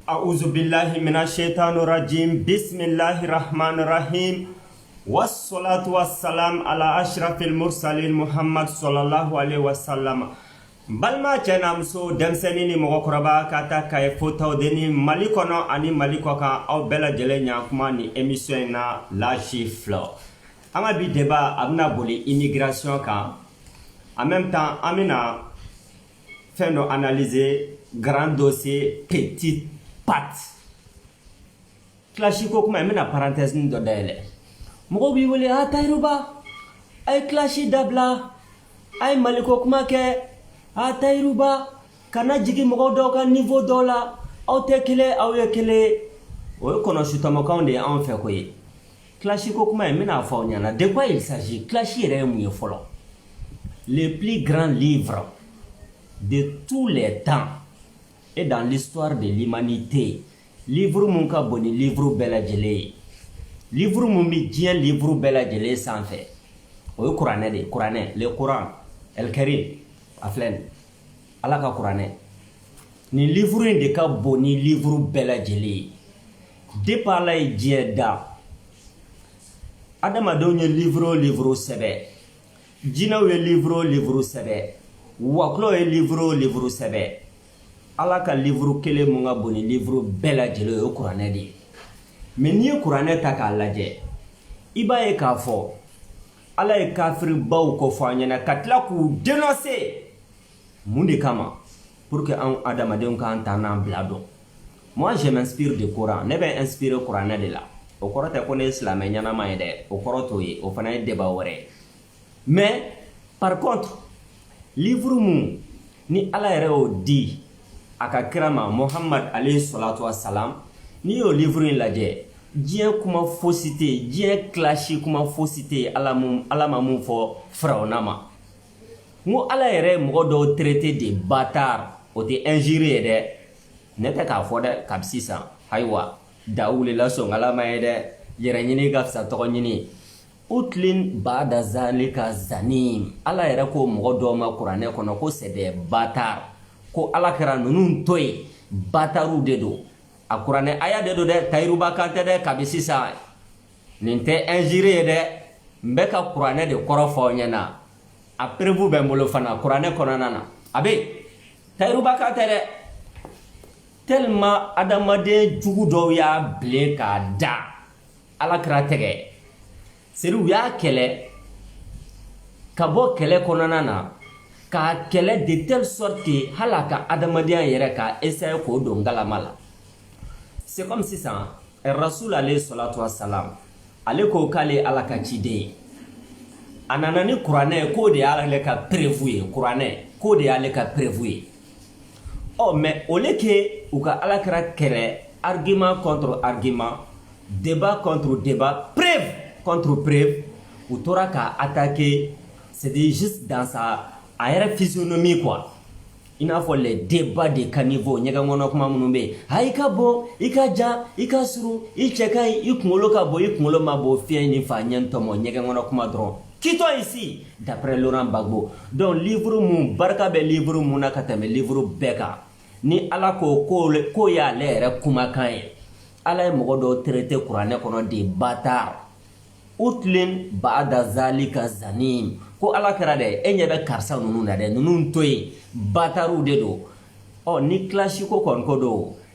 أعوذ بالله من الشيطان الرجيم بسم الله الرحمن الرحيم والصلاة والسلام على أشرف المرسلين محمد صلى الله عليه وسلم balma cena muso demseni ni mogokoraba kata kay foto deni malikono ani malikoka aw bela jele nya kuma ni émission na la chiffre ama bi débat abna boli immigration kan en même temps amina fait no analyser grand dossier petite patte classico kuma amina parenthèse ni do dele mogo bi wole Tahirou ay clashi dabla ay maliko kuma ke Tahirou kana jigi mogo do ka niveau do la aw te kele aw ye kele o kono sutama kande en fait ko ye classico kuma mina fa nyana de quoi il s'agit clashi re mu ye folo le plus grand livre de tous les temps et dans l'histoire de l'humanité livre mun ka boni livre bela jele livre mun mi dien livre bela jele sans fait o Qur'an de Qur'an le Coran el Karim aflen ala ka Qur'an ni livre de ka boni livre bela jele de parler dien da adama donye livre sebe jina we livre sebe waklo e livre sebe ala ka livre kele munga boni livre bela jele o Qur'an de mais ni Qur'an ta ka laje iba e ka fo ala e kafir baw ko fo anyana katla ku dénoncer mundi kama pour que an adama de kan tanan blado moi je m'inspire du Coran ne be inspiré Qur'an de la o korote ko ne islam nyana ma de o koroto yi o fana débat wore mais par contre livre mu ni ala yɛrɛ o di aka kirama Muhammad alayhi salatu wassalam ni yo livre in lajɛ diɲɛ kuma fosité diɲɛ clashi kuma fosité ala ma mun fɔ Firawuna ma ngo ala yɛrɛ mɔgɔ dɔw traité de bâtard o te injurier dɛ ne tɛ k'a fɔ dɛ kabi sisan ayiwa da wulila sɔn ala ma ye dɛ yɛrɛ ɲini ka fisa tɔgɔ ɲini utlin ba'da zalika zanim ala yɛrɛ ko mɔgɔ dɔw ma kuranɛ kɔnɔ ko c'est des bâtards ko ala kɛra ninnu to ye bâtards de do a kuranɛ aya de do dɛ Tahirou kan tɛ dɛ kabi sisan nin tɛ injurier dɛ n bɛ ka kuranɛ de kɔrɔ fɔ aw ɲɛna a preuve bɛ n bolo fana kuranɛ kɔnɔna na a bɛ Tahirou kan tɛ dɛ tellement adamaden jugu dɔw y'a bilen k'a da ala kɛra tɛgɛ seriw y'a kɛlɛ ka bɔ kɛlɛ kɔnɔna na k'a kɛlɛ de telle sorte que hala ka adamadenya yɛrɛ ka essayer k'o don galama la c'est comme sisan Rasul alayhi salatu wassalam ale ko k'ale ala ka ciden ye a nana ni kuranɛ k'o de y'ale ka preuve ye kuranɛ k'o de y'ale ka preuve ye mais au lieu que u ka ala kɛra kɛlɛ argument contre argument débat contre débat preuve contre preuve u tora ka attaquer c'était juste dans sa a yɛrɛ physionomie quoi il n'a fɔ les débats de caniveau ɲɛgɛn kɔnɔ kuma minnu bɛ yen a i ka bɔ i ka jan i ka surun i cɛ ka ɲi i kunkolo ka bɔ i kunkolo ma bɔ fiɲɛ ni fa ɲɛ tɔmɔ ɲɛgɛn kɔnɔ kuma dɔrɔn quittons ici d'après Laurent Gbagbo donc livre mun barika bɛ livre mun na ka tɛmɛ livre bɛɛ kan ni ala ko y'ale yɛrɛ kumakan ye ala ye mɔgɔ dɔw traité kuranɛ kɔnɔ de bâtard utlin ba'da zalika zanim ko ala kɛra dɛ e ɲɛ bɛ karisa ninnu na dɛ ninnu to yen bâtards de do ni clashi ko kɔni ko do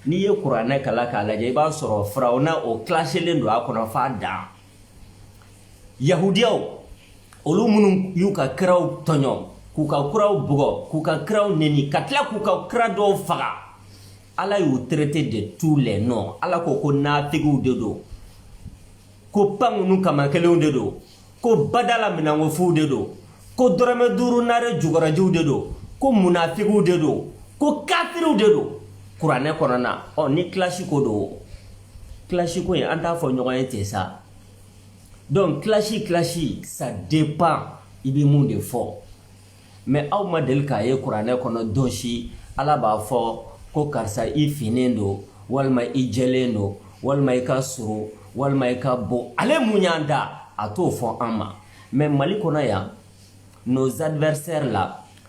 n'i ye kuranɛ kala k'a lajɛ i b'a sɔrɔ Firawuna o clashilen do a kɔnɔ f'a dan yahudiyaw olu minnu y'u ka kiraw tɔɲɔ k'u ka kuraw bugɔ k'u ka kiraw neni ka tila k'u ka kira dɔw faga ala y'u traité de tous les noms ala ko naafigiw de do ko pangunu kamakelenw de do ko badala minangofuw de do ko dɔrɔmɛ duuru naare jugɔrɔjiw de do ko munafigiw de do ko kafiriw de do kuranɛ kɔnɔna ni clashi ko do clashi ko ye an t'a fɔ ɲɔgɔn ye ten sa donc clashi ça dépend i bɛ mun de fɔ mais aw ma deli k'a ye kuranɛ kɔnɔ don si ala b'a fɔ ko karisa i finnen do walima i jɛlen do walima i ka surun walima i ka bon ale mun y'an da a t'o fɔ an ma mais Mali kɔnɔ yan nos adversaires là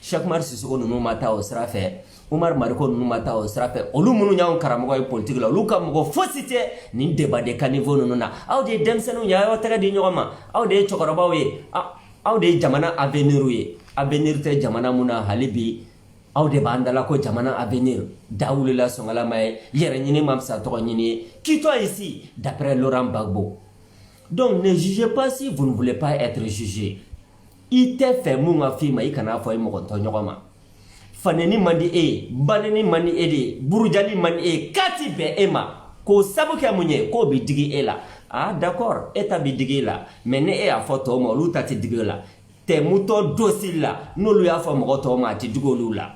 Cheikh Oumar Sissoko ninnu ma taa o sira fɛ Umar Mariko ninnu ma taa o sira fɛ olu minnu y'anw karamɔgɔ ye politique la olu ka mɔgɔ fosi tɛ nin débat de caniveau ninnu na aw de ye denmisɛnninw ye aw tɛgɛ di ɲɔgɔn ma aw de ye cɛkɔrɔbaw ye aw de ye jamana avenir ye avenir tɛ jamana mun na hali bi aw de b'an dala ko jamana avenir da wulila sɔngalama ye yɛrɛ ɲini ma fisa tɔgɔ ɲini ye quitte ici d'après Laurent Gbagbo. Donc ne jugez pas si vous ne voulez pas être jugé. I tɛ fɛ mun ka f'i ma i kana fɔ i mɔgɔ tɔ ɲɔgɔn ma faneni man di e ye baneni man di e de ye burujali man di e ye k'a ti bɛn e ma k'o sabu kɛ mun ye k'o bi digi e la d'accord e ta bi digi e la mais ne e y'a fɔ tɔw ma olu ta ti digi e la tɛmutɔ dosi la n'olu y'a fɔ mɔgɔ tɔw ma a ti digi olu la.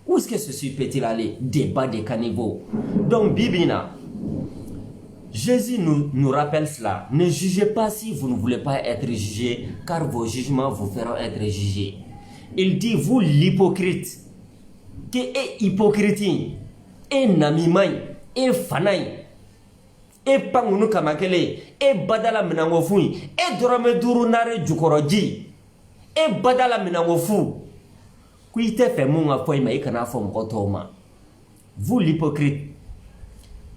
Où est-ce que ceci peut-il aller? Débat de caniveau. Donc bibina Jésus nous rappelle cela. Ne jugez pas si vous ne voulez pas être jugé, car vos jugements vous feront être jugés. Il dit, vous l'hypocrite, qui est hypocrite, et namimay, et fanay, et pangunu kamakele, et badala minangofui, et dorame duru nare jukoroji, et badala minangofu. Qui te fait mon appoint, et kana fom kotoma. Vous l'hypocrite.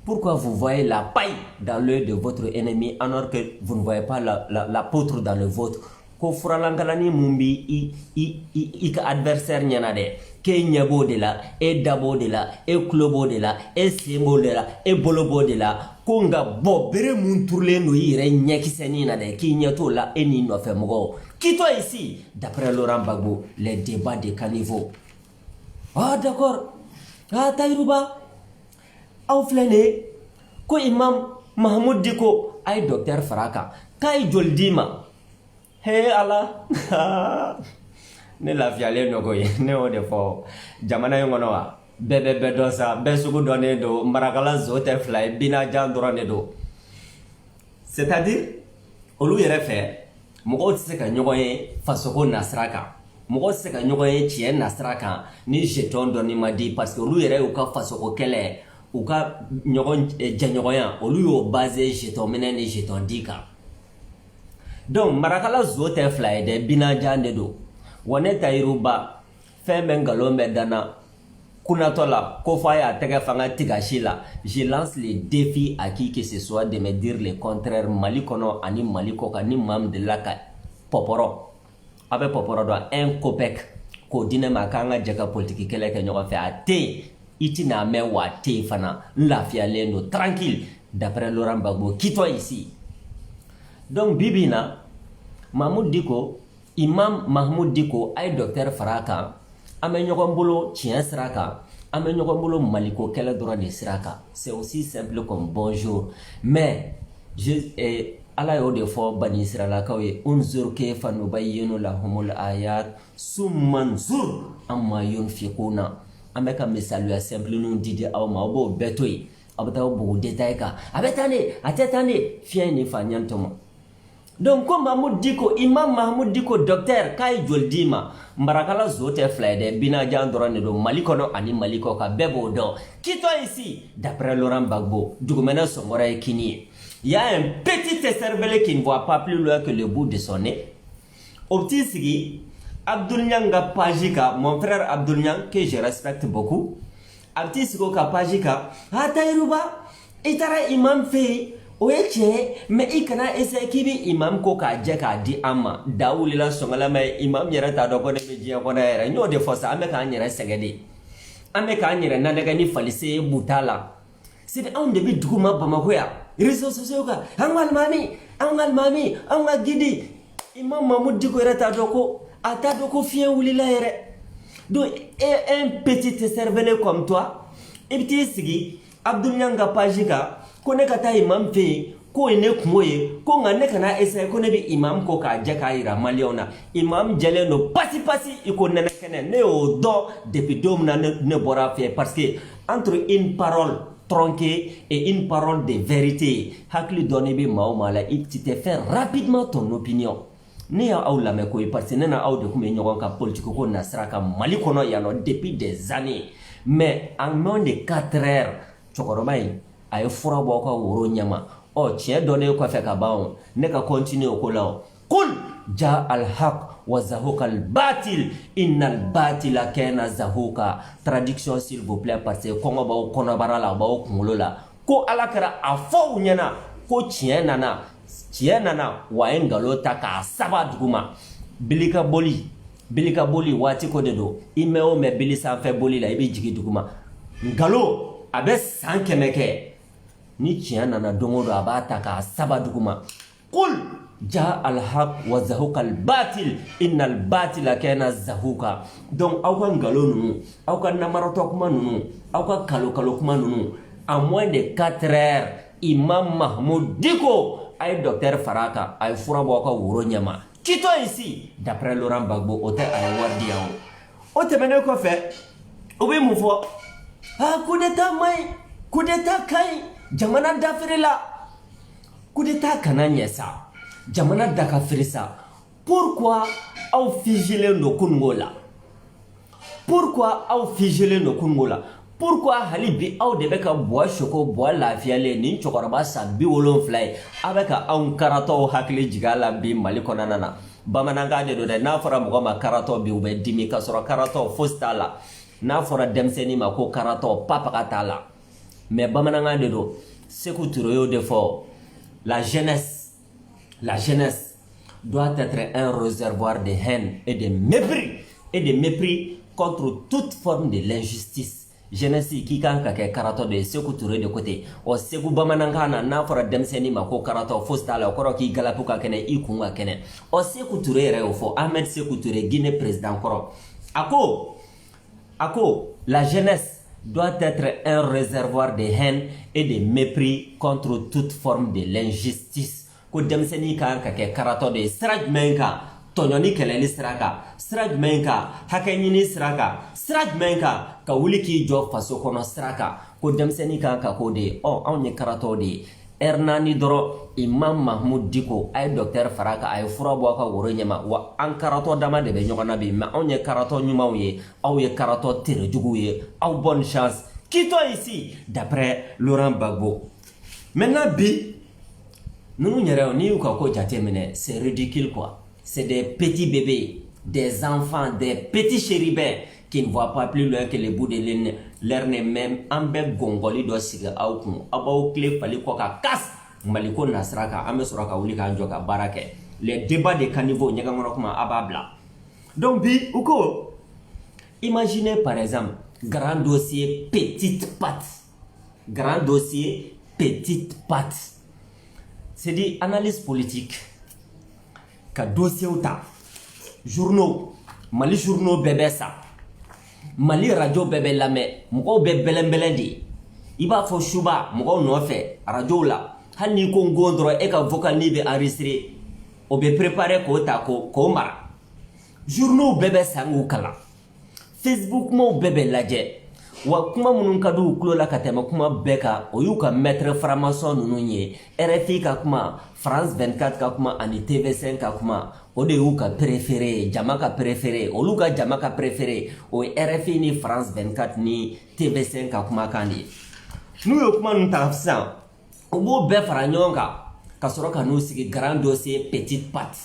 Pourquoi vous voyez la paille dans l'œil de votre ennemi alors que vous ne voyez pas la poutre dans le vôtre? Ko furalangalani mumbi i ka adversaire nyana de ke nyabo de la e dabo de la e klobo de la e sembo de la e bolobo de la ko nga bo bere mun turle no yire nyekiseni na de ki nyato la e ni no fe mogo kito ici d'après Laurent Gbagbo les débats de caniveau. Ah d'accord. Ah Tayrouba aw flene ko imam Mahmoud Diko ay docteur Faraka kay jol dima he ala ne la fiale no ko ne o de fo jamana ngono wa bebe do sa be sugu donné do marakala zote fly bina jan dorane do c'est-à-dire olu yere fe mogo tse ka nyogo ye fasoko nasraka mogo tse ka nyogo ye chien nasraka ni jeton doni madi parce que olu yere u ka fasoko kele u ka ɲɔgɔn jɛɲɔgɔnya olu y'o basé jeton minɛ ni jeton di kan. Donc marakala zo tɛ fila ye dɛ binajan de don wa ne Tayrouba fɛn bɛ ngalon bɛ dana kunatɔ la ko f'a y'a tɛgɛ fanga tigasi la. Je lance le défi à qui que ce soit de me dire le contraire Mali kɔnɔ ani Mali kɔ kan ni maa min delila ka pɔpɔrɔ a bɛ pɔpɔrɔ dɔn un copec k'o di ne ma k'an ka jɛ ka politiki kɛlɛ kɛ ɲɔgɔn fɛ a tɛ yen. Itina me wa te fana lafiale no tranquille d'après Laurent Gbagbo quitte ici. Donc bibina Mahmoud Diko imam Mahmoud Diko ay docteur Faraka ame ɲɔgɔn bolo tiɲɛ sira kan ame ɲɔgɔn bolo maliko kɛlɛ dɔrɔn de sira kan. C'est aussi simple comme bonjour mais ala y'o de fɔ bani israelakaw ye unzur kayfa nubayyinu lahumul ayat summa nzur amma yunfiquna. An bɛ ka misaliya simple ninnu di aw ma aw b'o bɛɛ to yen aw bɛ taa bugu détail kan a bɛ tan de a tɛ tan de fiɲɛ ni fa ɲɛ tɔmɔ. Donc ko Mahmoud Diko imam Mahmoud Diko docteur k'a ye joli d'i ma marakala zo tɛ fila ye dɛ binajan dɔrɔn de don Mali kɔnɔ ani Mali kɔ kan bɛɛ b'o dɔn. Quitte ici d'après Laurent Gbagbo dugumɛnɛ sɔngɔrɔ ye kini ye. Il y a un petit écervelé qui ne voit pas plus loin que le bout de son nez. Au petit sigi Abdoul Niang ka page ka mon frère Abdoul Niang que je respecte beaucoup abti siko ka page ka ha Tayrouba itara imam fe o ye tiɲɛ mais i kana essayer k'i bi imam ko k'a jɛ k'a di an ma da wulila sɔngala mais imam yɛrɛ t'a dɔn ko ne bɛ diɲɛ kɔnɔ yɛrɛ n y'o de fɔ sa an bɛ k'an yɛrɛ sɛgɛn de an bɛ k'an yɛrɛ nanɛgɛ ni falise buta la c'est anw de bɛ dugu ma Bamako yan réseaux sociaux kan an ka alimami an ka gidi imam Mahmoud Diko yɛrɛ t'a dɔn ko a t'a dɔn ko fiɲɛ wulila yɛrɛ. Donc un petit cervelé comme toi i bɛ t'i sigi Abdoul Niang ka page kan ko ne ka taa imam fɛ yen k'o ye ne kungo ye ko nka ne kana essayer ko ne bɛ imam ko k'a jɛ k'a yira maliyɛnw na imam jɛlen don pasi i ko nɛnɛ kɛnɛ ne y'o dɔn depuis don min na ne bɔra fɛ parce que entre une parole tronquée et une parole de vérité hakili dɔɔni bɛ maa o maa la tu te fais rapidement ton opinion. Ne y'aw lamɛn ko ye parce que ne na aw de kun bɛ ɲɔgɔn kan politique ko nasira kan Mali kɔnɔ yan nɔ depuis des années mais en moins de 4 heures cɛkɔrɔba in a ye fura bɔ aw ka woro ɲɛma ɔ tiɲɛ dɔnnen kɔfɛ ka ban ne ka continuer o ko la o kul ja al-haq wa zahuqa al-batil innal batila kana zahuqa. Traduction s'il vous plaît parce que kongo ba o konobara la ba o kunkolo la ko ala kɛra a fɔ u ɲɛna ko tiɲɛ nana wa ye ngalon ta k'a saba duguma. Bilika boli waati ko de don i mɛn o mɛn bili sanfɛ boli la i bɛ jigin duguma. Ngalon a bɛ san 100 kɛ ni tiɲɛ nana don o don a b'a ta k'a saba duguma. Qul ja al-haq wa zahuqa al-batil innal batila kana zahuqa. Donc aw ka ngalon ninnu, aw ka namaratɔ kuma ninnu, aw ka kalo kuma ninnu, à moins de 4 heures Imam Mahmoud Diko a ye docteur Faraka a ye fura bɔ aw ka woro ɲɛma. Quittons ici d'après Laurent Gbagbo o tɛ a ye wari di yan o. O tɛmɛnen kɔfɛ o bɛ mun fɔ? Coup d'état man ɲi, coup d'état ka ɲi, jamana dafirila. Coup d'état kana ɲɛ sa, jamana dakafiri sa. Pourquoi aw figelen don kunungo la? Pourquoi aw figelen don kunungo la? Pourquoi hali bi aw de bɛ ka bɔ soko bɔ lafiyalen ni cɛkɔrɔba san 70 ye a bɛ ka anw karatɔw hakili jigin a la bi Mali kɔnɔna na? Bamanankan de don dɛ, n'a fɔra mɔgɔ ma karatɔ bi u bɛ dimi ka sɔrɔ karatɔ fosi t'a la. N'a fɔra denmisɛnnin ma ko karatɔ papaga t'a la. Mais bamanankan de don. Sékou Touré y'o de fɔ. La jeunesse doit être un réservoir de haine et de mépris contre toute forme de l'injustice. Jeunesse qui kan ka kɛ karatɔ de Sékou Touré de côté. O Sékou bamanankan na n'a fɔra denmisɛnnin ma ko karatɔ fosi t'a la o kɔrɔ k'i galapu ka kɛnɛ i kun ka kɛnɛ. O Sékou Touré yɛrɛ y'o fɔ, Ahmed Sékou Touré, Guinée président kɔrɔ. A ko la jeunesse doit être un réservoir de haine et de mépris contre toute forme de l'injustice. Ko denmisɛnnin kan ka kɛ karatɔ de sira jumɛn kan? Tɔɲɔni kɛlɛli sira kan, sira jumɛn kan? Hakɛ ɲini sira kan, sira jumɛn kan? Ka wuli k'i jɔ faso kɔnɔ sira kan. Ko denmisɛnnin kan ka k'o de ye. Anw ye karatɔw de ye. Heure 4 dɔrɔn Imam Mahmoud Diko a ye docteur Faraka a ye fura bɔ a ka woro ɲɛma. Wa an karatɔ dama de bɛ ɲɔgɔn na bi, mais anw ye karatɔ ɲumanw ye, aw ye karatɔ terejuguw ye. Aw bonne chance. Quittons ici d'après Laurent Gbagbo. Maintenant bi ninnu yɛrɛ n'i y'u ka ko jateminɛ, c'est ridicule quoi. C'est des petits bébés, des enfants, des petits chérubins qui ne voient pas plus loin que le bout de leur nez. Même an bɛ gɔngɔli dɔ sigi aw kun, aw b'aw tile fali kɔ ka kas Mali ko nasira kan, an bɛ sɔrɔ ka wuli k'an jɔ ka baara kɛ. Les débats de caniveau ɲɛgɛn kɔnɔ kuma a b'a bila. Donc bi u ko imaginez par exemple grand dossier petite patte. Grand dossier petite patte. C'est dit analyse politique. Ka dossier ta journaux Mali journaux bɛɛ bɛ sa, Mali radio bɛɛ bɛ lamɛn, mɔgɔw bɛ bɛlɛnbɛlɛn de. I b'a fɔ suba mɔgɔw nɔfɛ radio la, hali n'i ko ngon dɔrɔn e ka vocal ni bɛ enregistré o bɛ préparer k'o ta k'o mara. Journaux bɛɛ bɛ san k'u kalan, Facebook kumaw bɛɛ bɛ lajɛ. Wa kuma minnu ka di u tulo la ka tɛmɛ kuma bɛɛ kan o y'u ka maître franc-maçon ninnu ye. RFI ka kuma, France 24 ka kuma ani TV5 ka kuma o de y'u ka préféré, jama ka préféré. Olu ka jama ka préféré o ye RFI ni France 24 ni TV5 ka kumakan de ye. N'u ye kuma ninnu ta sisan u b'o bɛɛ fara ɲɔgɔn kan ka sɔrɔ ka n'u sigi grand dossier petite patte.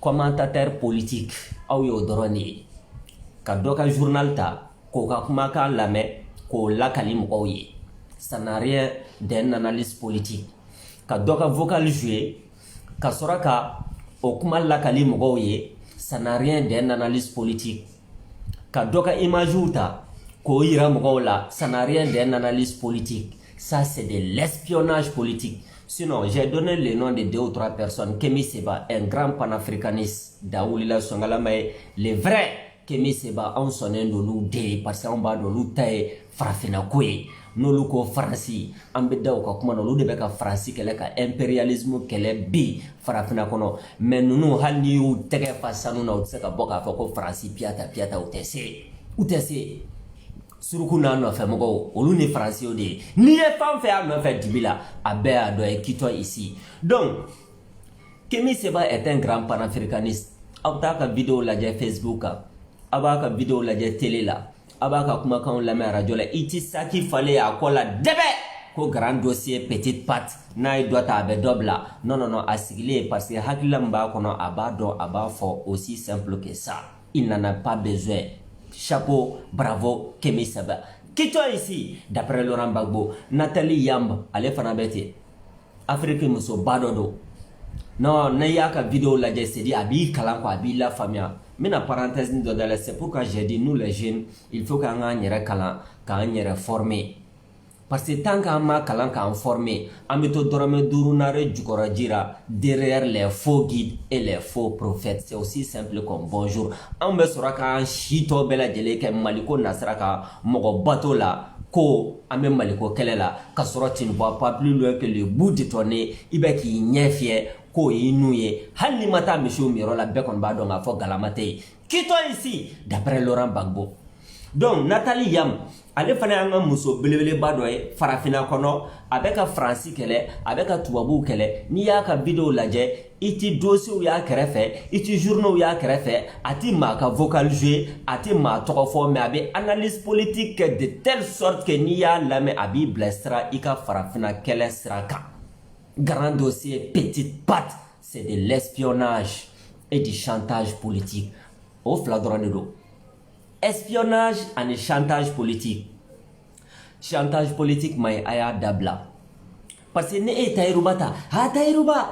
Commentateur politique aw y'o dɔrɔn de ye. Ka dɔ ka journal ta k'o ka kumakan lamɛn k'o lakali mɔgɔw ye. Ça n'a rien d'un analyse politique. Ka dɔ ka vocal jouer ka sɔrɔ ka o kuma lakali mɔgɔw ye. Ça n'a rien d'un analyse politique. Ka dɔ ka image ta k'o yira mɔgɔw la. Ça n'a rien d'un analyse politique. Ça c'est de l'espionnage politique. Sinon, j'ai donné le nom de 2 ou 3 personnes. Kemi Seba, un grand panafricaniste. Daoulila Songalamae, les vrais. Kemi Seba, on sonne de nous dé, parce qu'on va de nous tailler, farafina koué. Nous le ko Franci, on be da ka kuma nous de ka Franci kele ka impérialisme kele bi farafina kono. Mais nous hal ni u tege fa nous na u se ka boka fa ko Franci piata ou tese. Suruku na no fe mogo olu ni Franci o de. Ni e fan fe a no fe dibila a be a do e kito ici. Donc Kemi Seba est un grand panafricaniste. Auta ka vidéo la je Facebook aba ka vidéo la je télé la aba ka kuma kan la radio la iti saki fale ya ko la debe ko grand dossier petite patte n'a ye dɔ ta a bɛ dɔ bila non non non a sigilen parce que hakilila min b'a kɔnɔ a b'a dɔn a b'a fɔ aussi simple que ça il n'en a pas besoin chapeau bravo Kémi Seba. Quittons ici d'après Laurent Gbagbo Nathalie Yamb ale fana bɛ ten Afrique muso ba dɔ don non ne y'a ka vidéo lajɛ c'est dit a b'i kalan quoi a b'i la faamuya n bɛna parenthèse dɔ da la c'est pourquoi j'ai dit nous les jeunes il faut k'an k'an yɛrɛ kalan k'an yɛrɛ former parce que tant qu'an ma kalan k'an former an bɛ to dɔrɔmɛ 5 nare jukɔrɔ jira derrière les faux guides et les faux prophètes c'est aussi simple comme bonjour an bɛ sɔrɔ k'an si tɔ bɛɛ lajɛlen kɛ maliko nasira ka mɔgɔ bato la ko an bɛ maliko kɛlɛ la ka sɔrɔ tu ne vois pas plus loin que le bout de ton nez i bɛ k'i ɲɛ fiyɛ ko y'i nu ye hali ni ma taa misiw miyɔrɔ la bɛɛ kɔni b'a dɔn k'a fɔ galama tɛ yen quittons ici d'après Laurent Gbagbo donc Nathalie Yamb ale fana y'an ka muso belebeleba dɔ ye farafina kɔnɔ a bɛ ka faransi kɛlɛ a bɛ ka tubabuw kɛlɛ n'i y'a ka vidéo lajɛ i ti dossiers y'a kɛrɛfɛ i ti journaux y'a kɛrɛfɛ a ti maa ka vocal jouer a ti maa tɔgɔ fɔ mais a bɛ analyse politique kɛ de telle sorte que n'i y'a lamɛn a b'i bilasira i ka farafina kɛlɛ sira kan grand dossier petite patte c'est de l'espionnage et du chantage politique o fila dɔrɔn de don espionnage ani chantage politique may a y'a dabila parce que ne e Tayiruba ta ha Tayiruba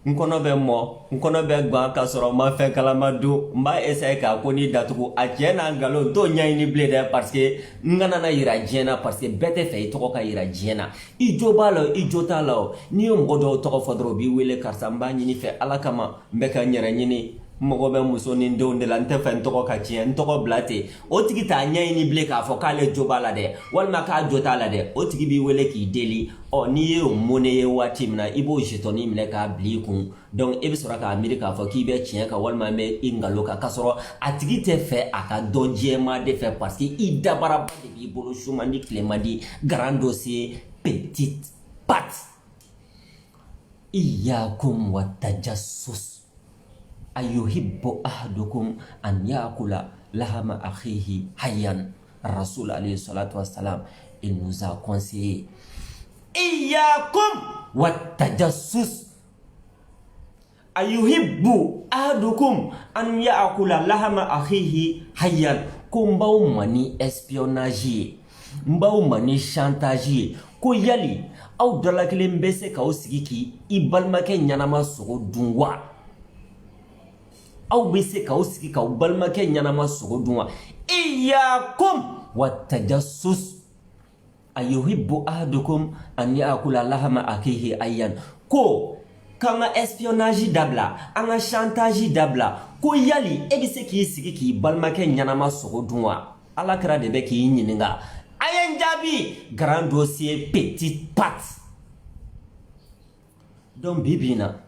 n kɔnɔ bɛ mɔ n kɔnɔ bɛ gan ka sɔrɔ n ma fɛn kalama don n b'a essayer k'a ko ni datugu a cɛ n'a nkalon n t'o ɲɛɲini bilen dɛ parce que n kana na yira diɲɛ na parce que bɛɛ tɛ fɛ i tɔgɔ ka yira diɲɛ na i jo b'a la i jo t'a la o n'i ye mɔgɔ dɔw tɔgɔ fɔ dɔrɔn u b'i wele karisa n b'a ɲini fɛ ala kama n bɛ ka n yɛrɛ ɲini mɔgɔ bɛ muso ni denw de la n tɛ fɛ n tɔgɔ ka tiɲɛ n tɔgɔ bila ten o tigi t'a ɲɛɲini bilen k'a fɔ k'ale jo b'a la dɛ walima k'a jo t'a la dɛ o tigi b'i wele k'i deli n'i ye o monnaie ye waati min na i b'o jetoni minɛ k'a bila i kun donc e bɛ sɔrɔ k'a miiri k'a fɔ k'i bɛ tiɲɛ kan walima n bɛ i ngalo kan k'a sɔrɔ a tigi tɛ fɛ a ka dɔn jɛman de fɛ parce que i dabaraba de b'i bolo su man di tile man di grand dossier petite patte iyyakum wa tajassus ayuhibbu ahadukum an yakula lahama akhihi hayyan Rasul alayhi salatu wassalam il nous a conseillé iyyakum wa tajassus ayuhibbu ahadukum an yakula lahama akhihi hayyan ko mbaw mani espionnage ye mbaw mani chantage ye ko yali aw dala kelen bɛ se k'aw sigi k'i balimakɛ ɲanama sogo dun wa aw bɛ se k'aw sigi k'aw balimakɛ ɲanama sogo dun wa iyyakum wa tajassus ayuhibbu ahadukum an yakula lahama akhihi hayyan ko k'an ka espionnage dabila an ka chantage dabila ko yali e bɛ se k'i sigi k'i balimakɛ ɲanama sogo dun wa alakira de bɛ k'i ɲininka a ye n jaabi grand dossier petite patte donc bi bi in na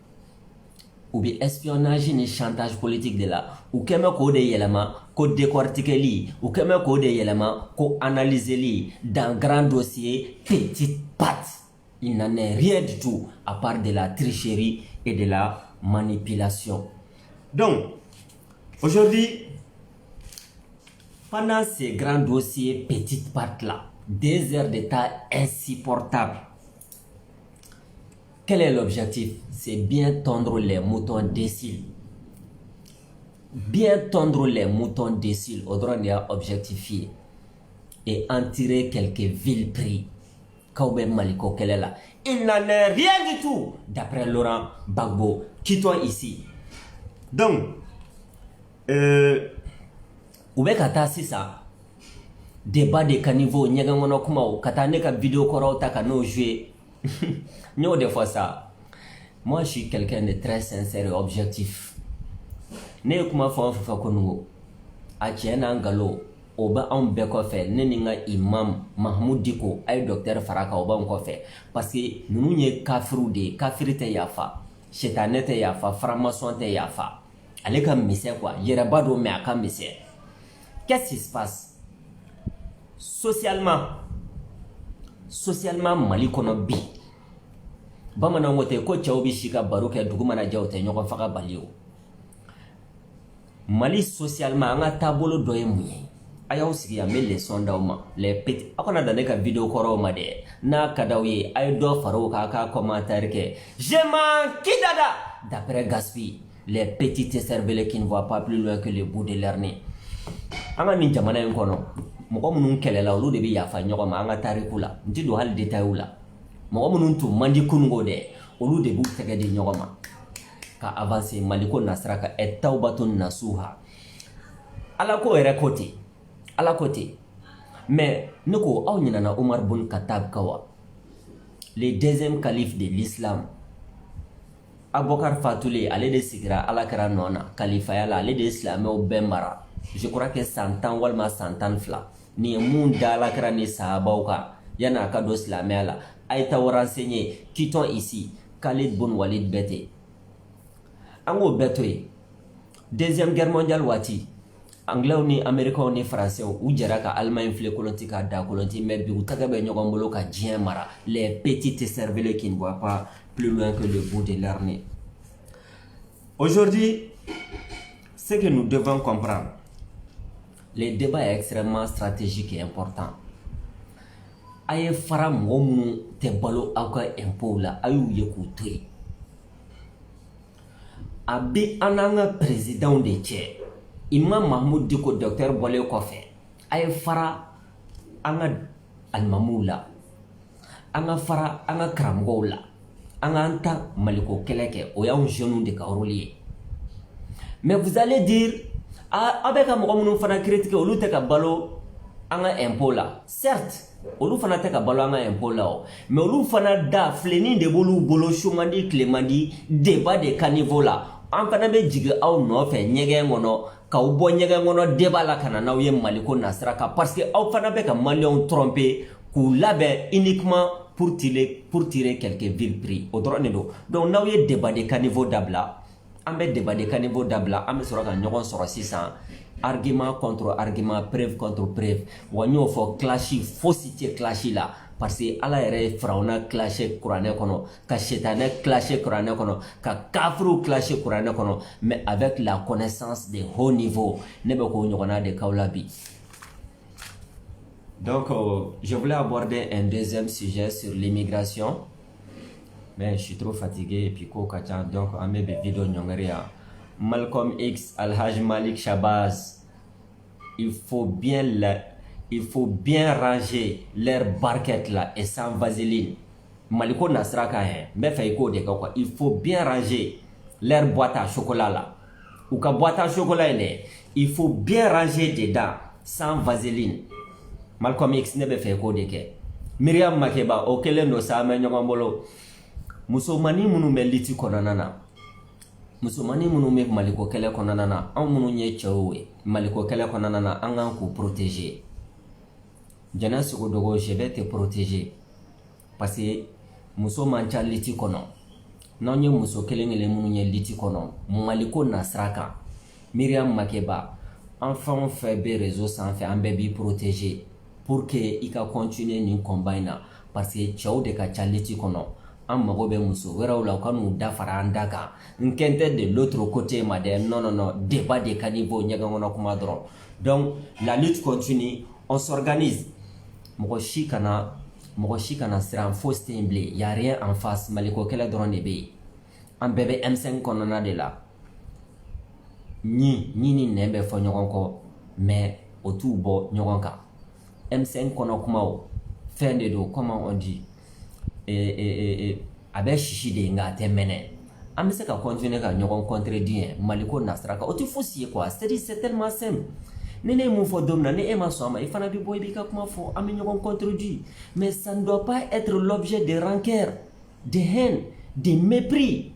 u bɛ espionnage ni chantage politique de la u kɛn bɛ k'o de yɛlɛma ko décortiqueli u kɛn bɛ k'o de yɛlɛma ko analyseli dans grand dossier petite patte il n'en est rien du tout à part de la tricherie et de la manipulation. Donc aujourd'hui pendant ces grands dossiers petite patte là 2 heures de temps insupportables. Quel est l'objectif? C'est bien tondre les moutons déciles. Bien tondre les moutons déciles, au-delà de objectifier et en tirer quelques vils prix. Kaoube Maliko Kelela. Il n'en est rien du tout, d'après Laurent Gbagbo. Quittons ici. Donc, Oube Kata Sisa, débat de caniveau, Nyagangono Kumao, Katane ka vidéo koro takano jouer. Nous des fois ça. Moi je suis quelqu'un de très sincère et objectif. Ne kuma fa fa konugo. A tiena ngalo oba on be ko fe ne ninga imam Mahmoud Diko ay docteur Faraka oba on ko fe parce que nous nye kafiru de kafirite yafa. Shetanete yafa, franc-maçon te yafa. Ale ka mise quoi, yereba do me aka mise. Qu'est-ce qui se passe? Socialement Mali kono bi bamanan wote ko cɛw bi si ka baro kɛ dugu mana jɛ u tɛ ɲɔgɔn faga bali o Mali socialement an ka taabolo dɔ ye mun ye ayaw sigi ya mele sonda ma les petits akona da ne ka vidéo koro ma de na kadawi ay do faro ka commentaire ke je m'en kidada d'après Gaspi les petits cerveaux qui ne voient pas plus loin que le bout de leur nez anga ni jamana en kono mɔgɔ minnu kɛlɛla olu de bɛ yafa ɲɔgɔn ma an ka tariku la n tɛ don hali détail la mɔgɔ minnu tun man di kunungo dɛ olu de b'u tɛgɛ di ɲɔgɔn ma ka avancer maliko nasira ka tawbatun nasuha ala ko yɛrɛ ko ten ala ko ten mais ne ko aw ɲinana Umar bun Khattab kan wa le deuxième calife de l'islam Abubakar fatulen ale de sigira alakira nɔ na kalifaya la ale de ye silamɛw bɛɛ mara je crois que 100 ans walima 112 ni ye mun da alakira ni sahabaw kan yani a ka don silamɛya la a ye t'aw renseigner quittons ici Khalid bun Walid bɛɛ ten an k'o bɛɛ to yen deuxième guerre mondiale waati anglais ni américains ni français u jɛra ka Allemagne filɛ kolonti ka da kolonti mais bi u tɛgɛ bɛ ɲɔgɔn bolo ka diɲɛ mara les petits cerveaux qui ne voient pas plus loin que le bout de leur nez. Aujourd'hui, ce que nous devons comprendre, le débat est extrêmement stratégique et important. Aye fara mɔgɔ minnu tɛ balo aw ka impôt la a y'u ye k'u to yen. A bɛ an n'an ka président de cɛ Imam Mahmoud Diko docteur bɔlen kɔfɛ a ye fara an ka alimamuw la an ka fara an ka karamɔgɔw la an k'an ta maliko kɛlɛ kɛ o y'anw jeunes de ka rôle ye. Mais vous allez dire a bɛ ka mɔgɔ minnu fana critiquer olu tɛ ka balo an ka impôt la certes olu fana tɛ ka balo an ka impôt la o mais olu fana da filenin de b'olu bolo su man di tile man di débat de ka niveau la an fana bɛ jigin aw nɔfɛ ɲɛgɛn kɔnɔ k'aw bɔ ɲɛgɛn kɔnɔ débat la ka na n'aw ye maliko nasira kan parce que aw fana bɛ ka maliyɛnw tromper k'u labɛn uniquement pour tirer quelques villes pris o dɔrɔn de don donc n'aw ye débat de ka niveau dabila an bɛ débat de ka niveau dabila an bɛ sɔrɔ ka ɲɔgɔn sɔrɔ sisan argument contre argument preuve contre preuve wa n y'o fɔ clash fosi tɛ clash la parce que ala yɛrɛ ye firawuna clash kuranɛ kɔnɔ ka setanɛ clash kuranɛ kɔnɔ ka kafiriw clash kuranɛ kɔnɔ mais avec la connaissance de haut niveau ne bɛ k'o ɲɔgɔnna de k'aw la bi. Donc, je voulais aborder un deuxième sujet sur l'immigration, mais je suis trop fatigué et puis Kacha, donc on met des vidéos nyongeria. Malcolm X, Alhaj Malik Shabazz, il faut bien ranger leur barquette là et sans vaseline. Maliko Nasraka, mais fait quoi de quoi? Il faut bien ranger leur boîte à chocolat là. Ou ka boîte à chocolat il faut bien ranger dedans sans vaseline. Malcolm X ne bɛ fɛ k'o de kɛ Miriam Makeba o kɛlen don sa an bɛ ɲɔgɔn bolo musomanin minnu bɛ liti kɔnɔna na musomanin minnu bɛ maliko kɛlɛ kɔnɔna na anw minnu ye cɛw ye maliko kɛlɛ kɔnɔna na an kan k'u protéger jɛnɛ sogo dogo je vais te protéger parce que muso man ca liti kɔnɔ n'anw ye muso kelen kelen minnu ye liti kɔnɔ maliko nasira kan Miriam Makeba an fɛn o fɛn bɛ réseau sanfɛ an bɛɛ b'i protéger pour que i ka continuer nin combat in na parce que cɛw de ka ca liti kɔnɔ an mago bɛ muso wɛrɛw la u ka n'u da fara an da kan n kɛn tɛ de l'autre côté ma dɛ non débat de ka niveau ɲɛgɛn kɔnɔ kuma dɔrɔn donc la lutte continue on s'organise mɔgɔ si kana siran fosi tɛ yen bilen y a rien en face maliko kɛlɛ dɔrɔn de bɛ yen an bɛɛ bɛ M5 kɔnɔna de la ni nɛn bɛ fɔ ɲɔgɔn kɔ mais o t'u bɔ ɲɔgɔn kan M5 kɔnɔ kumaw fɛn de don comment on dit a bɛ sisi de nka a tɛ mɛnɛ an bɛ se ka continuer ka ɲɔgɔn contredire maliko nasira kan o tɛ fosi ye quoi c'est tellement simple ni ne ye mun fɔ don min na ni e ma sɔn a ma i fana bɛ bɔ i b'i ka kuma fɔ an bɛ ɲɔgɔn contredire mais ça ne doit pas être l'objet de rancœur de haine de mépris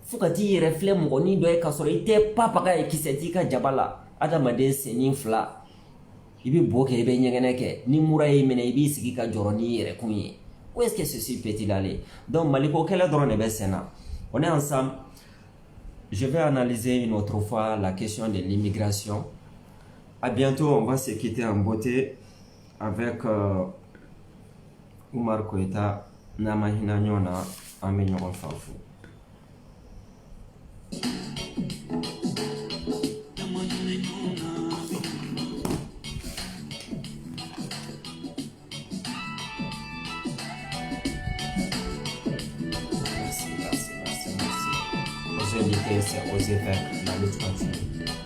fo ka t'i yɛrɛ filɛ mɔgɔnin dɔ ye k'a sɔrɔ i tɛ papaga ye kisɛ t'i ka jaba la adamaden senni fila i bɛ bo kɛ i bɛ ɲɛgɛnɛ kɛ ni mura y'i minɛ i b'i sigi ka jɔrɔ n'i yɛrɛ kun ye où est-ce que ceci peut-il aller donc maliko kɛlɛ dɔrɔn de bɛ sen na on est ensemble je vais analyser une autre fois la question de l'immigration à bientôt on va se quitter en beauté avec Umar Koita n'ama hinɛ ɲɔgɔn na an bɛ ɲɔgɔn fa fo. c'est oser faire la lutte contre